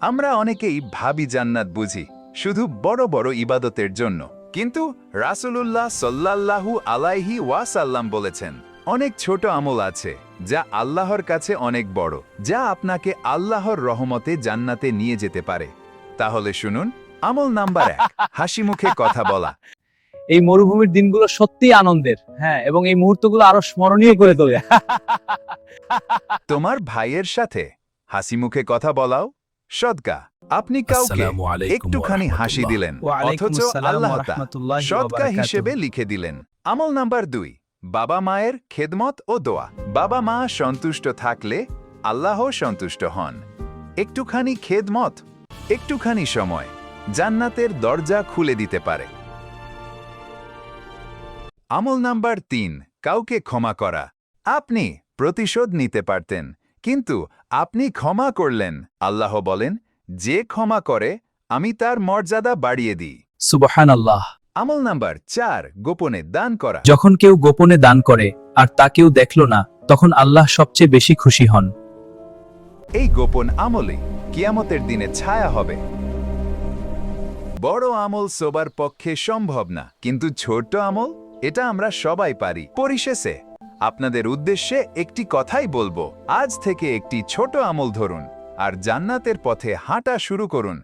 আমরা অনেকেই ভাবি জান্নাত বুঝি শুধু বড় বড় ইবাদতের জন্য, কিন্তু রাসূলুল্লাহ সাল্লাল্লাহু আলাইহি ওয়াসাল্লাম বলেছেন অনেক ছোট আমল আছে যা আল্লাহর কাছে অনেক বড়, যা আপনাকে আল্লাহর রহমতে জান্নাতে নিয়ে যেতে পারে। তাহলে শুনুন, আমল নাম্বার 1, হাসি মুখে কথা বলা। এই মরুভূমির দিনগুলো সত্যিই আনন্দের, হ্যাঁ, এবং এই মুহূর্তগুলো আরো স্মরণীয় করে তোলে। তোমার ভাইয়ের সাথে হাসি মুখে কথা বলাও সদকা। আপনি কাউকে আসসালামু আলাইকুম একটুখানি হাসি ওয়া দিলেন, ওয়ালাইকুম অথচ আসসালাম আল্লাহ ওয়া তা রাহমাতুল্লাহি ওয়া সদকা বারাকাতুহু। হিসেবে লিখে দিলেন। আমল নাম্বার 2, বাবা মায়ের খেদমত ও দোয়া। বাবা মা সন্তুষ্ট থাকলে আল্লাহও সন্তুষ্ট হন। একটুখানি খেদমত, একটুখানি সময় জান্নাতের দরজা খুলে দিতে পারে। আমল নাম্বার 3, কাউকে ক্ষমা করা। আপনি প্রতিশোধ নিতে পারতেন, কিন্তু আপনি ক্ষমা করলেন। আল্লাহ বলেন, যে ক্ষমা করে আমি তার মর্যাদা বাড়িয়ে দিই। সুবহানাল্লাহ। আমল নাম্বার 4, গোপনে দান করা। যখন কেউ গোপনে দান করে আর তা কেউ দেখল না, তখন আল্লাহ সবচেয়ে বেশি খুশি হন। এই গোপন আমলই কিয়ামতের দিনে ছায়া হবে। বড় আমল সবার পক্ষে সম্ভব না, কিন্তু ছোট্ট আমল, এটা আমরা সবাই পারি। পরিশেষে আপনাদের উদ্দেশ্যে একটি কথাই বলবো, আজ থেকে একটি ছোট আমল ধরুন আর জান্নাতের পথে হাঁটা শুরু করুন।